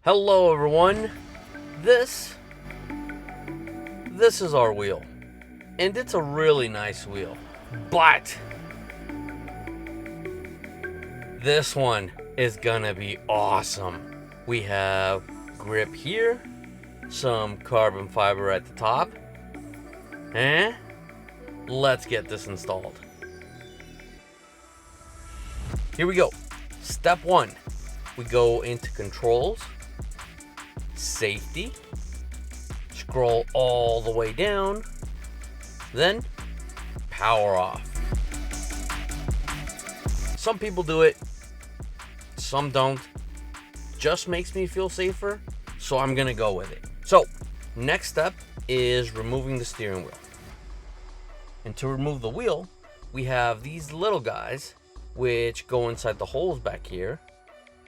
Hello everyone, this is our wheel, and it's a really nice wheel, but this one is gonna be awesome. We have grip here, some carbon fiber at the top, and let's get this installed. Here we go. Step 1, we go into controls, safety, scroll all the way down, then power off. Some people do it, some don't. Just makes me feel safer, so I'm gonna go with it. So next step is removing the steering wheel. And to remove the wheel, we have these little guys which go inside the holes back here.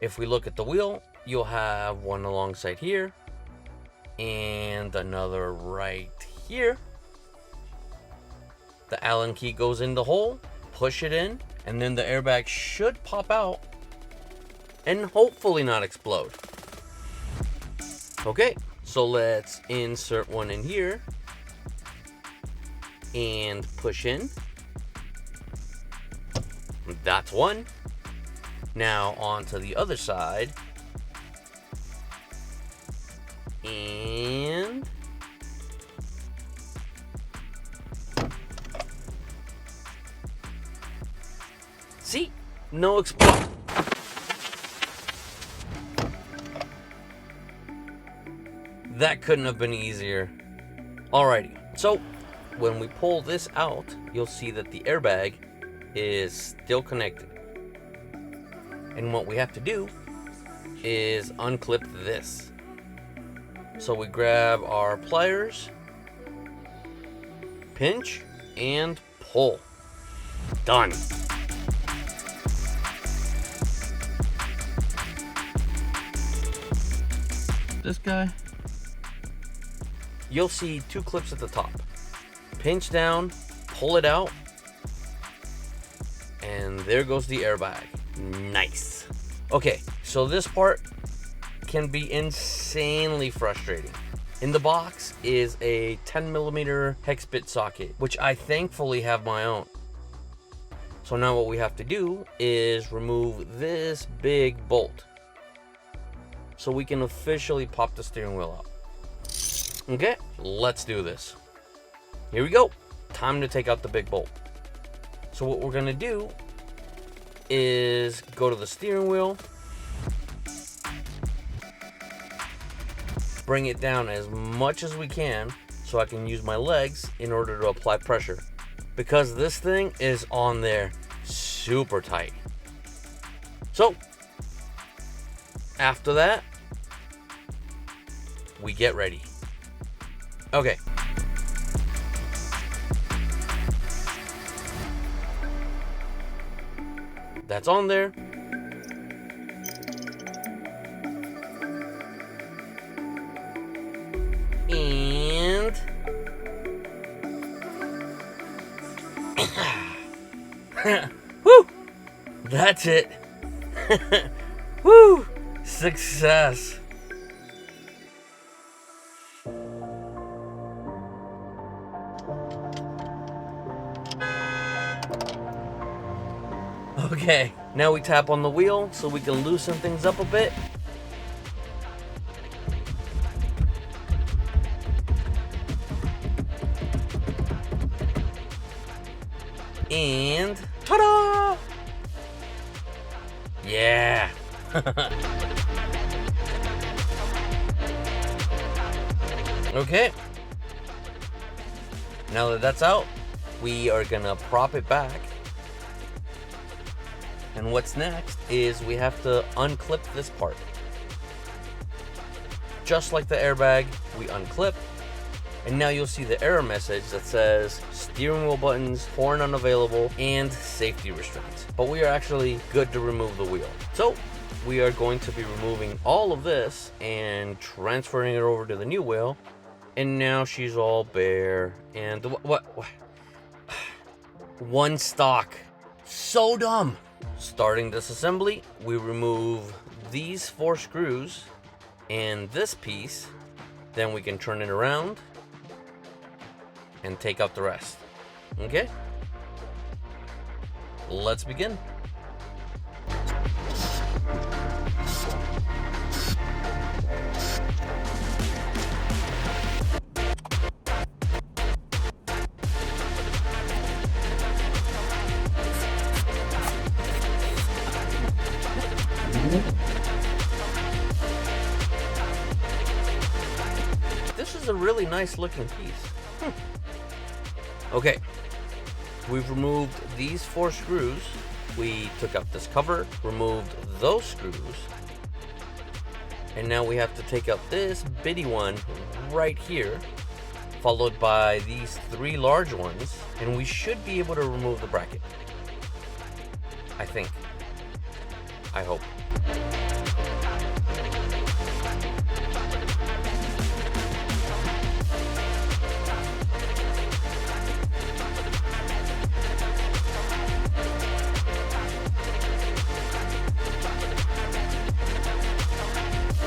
If we look at the wheel, you'll have one alongside here and another right here. The Allen key goes in the hole, push it in, and then the airbag should pop out and hopefully not explode. Okay, so let's insert one in here and push in. That's one. Now on to the other side. And see, no explode. That couldn't have been easier. Alrighty, so when we pull this out, you'll see that the airbag is still connected. And what we have to do is unclip this. So we grab our pliers, pinch, and pull. Done. This guy, you'll see two clips at the top. Pinch down, pull it out, and there goes the airbag. Nice. Okay, so this part can be insanely frustrating. In the box is a 10mm hex bit socket, which I thankfully have my own. So now what we have to do is remove this big bolt so we can officially pop the steering wheel out. Okay, let's do this. Here we go. Time to take out the big bolt. So what we're gonna do is go to the steering wheel, bring it down as much as we can so I can use my legs in order to apply pressure, because this thing is on there super tight. So after that, we get ready. Okay. That's on there. And woo! That's it. Woo! Success. Okay, now we tap on the wheel so we can loosen things up a bit. And ta-da! Yeah. Okay. Now that that's out, we are gonna prop it back. And what's next is we have to unclip this part. Just like the airbag, we unclip, and now you'll see the error message that says steering wheel buttons, horn unavailable, and safety restraints. But we are actually good to remove the wheel. So we are going to be removing all of this and transferring it over to the new wheel. And now she's all bare and what? One stock. So dumb. Starting disassembly, we remove these 4 screws and this piece, then we can turn it around and take out the rest. Okay? Let's begin. This is a really nice looking piece. Okay, we've removed these 4 screws. We took out this cover, removed those screws, and now we have to take out this bitty one right here, followed by these 3 large ones, and we should be able to remove the bracket. I think. I hope.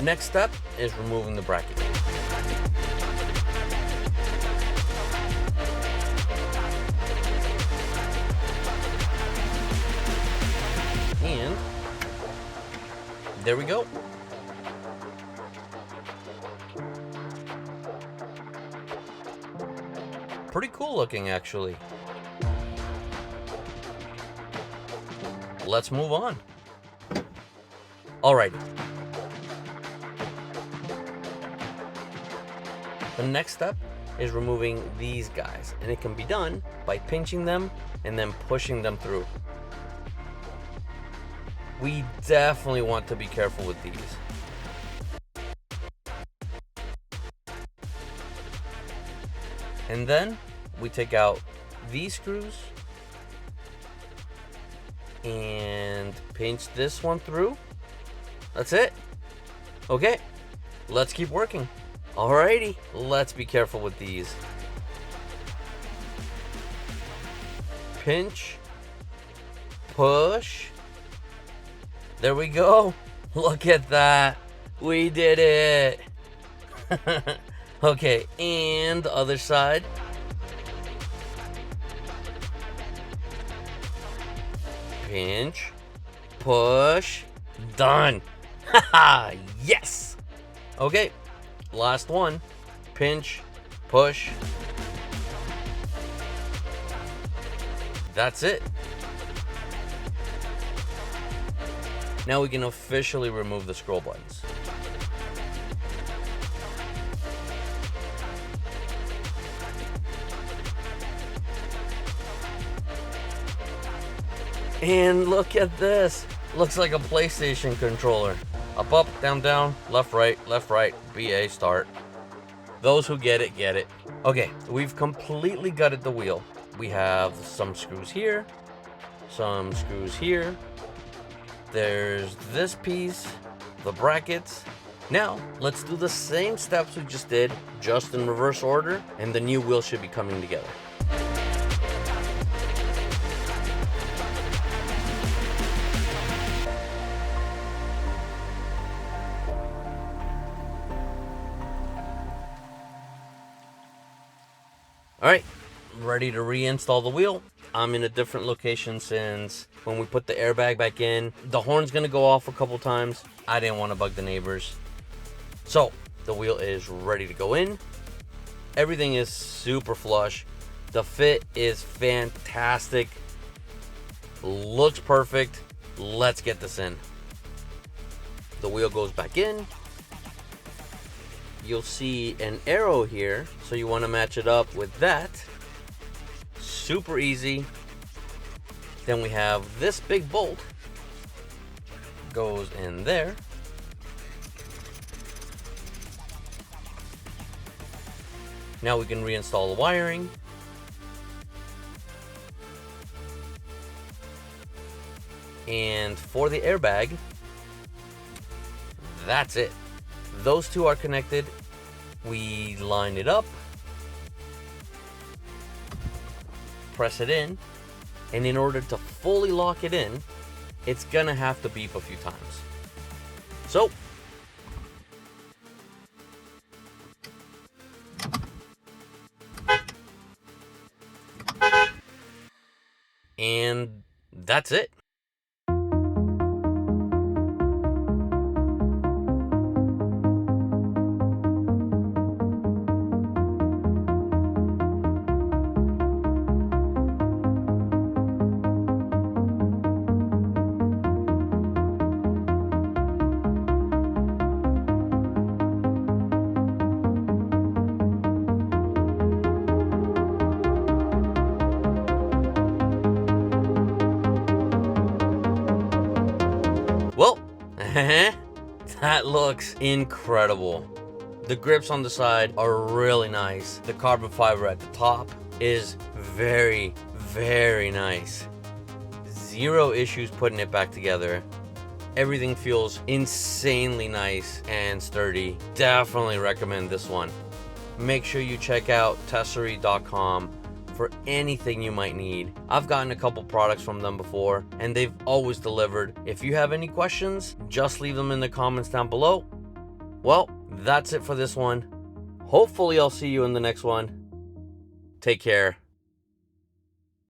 Next step is removing the bracket. And there we go. Pretty cool looking, actually. Let's move on. Alright. The next step is removing these guys, and it can be done by pinching them and then pushing them through. We definitely want to be careful with these. And then we take out these screws and pinch this one through. That's it. Okay, let's keep working. Alrighty, let's be careful with these. Pinch, push. There we go. Look at that. We did it. Okay, and the other side. Pinch, push, done. Haha, yes. Okay. Last one, pinch, push. That's it. Now we can officially remove the scroll buttons. And look at this. Looks like a PlayStation controller. Up, down, down, left, right, BA, start. Those who get it, get it. Okay, we've completely gutted the wheel. We have some screws here, some screws here. There's this piece, the brackets. Now, let's do the same steps we just did, just in reverse order, and the new wheel should be coming together. Alright, ready to reinstall the wheel. I'm in a different location since when we put the airbag back in. The horn's gonna go off a couple times. I didn't want to bug the neighbors. So, the wheel is ready to go in. Everything is super flush. The fit is fantastic. Looks perfect. Let's get this in. The wheel goes back in. You'll see an arrow here, so you want to match it up with that. Super easy. Then we have this big bolt. Goes in there. Now we can reinstall the wiring. And for the airbag, that's it. Those two are connected. We line it up, press it in, and in order to fully lock it in, it's gonna have to beep a few times. So, And that's it. Well, that looks incredible. The grips on the side are really nice. The carbon fiber at the top is very, very nice. Zero issues putting it back together. Everything feels insanely nice and sturdy. Definitely recommend this one. Make sure you check out Tesery.com for anything you might need. I've gotten a couple products from them before and they've always delivered. If you have any questions, just leave them in the comments down below. Well, that's it for this one. Hopefully I'll see you in the next one. Take care.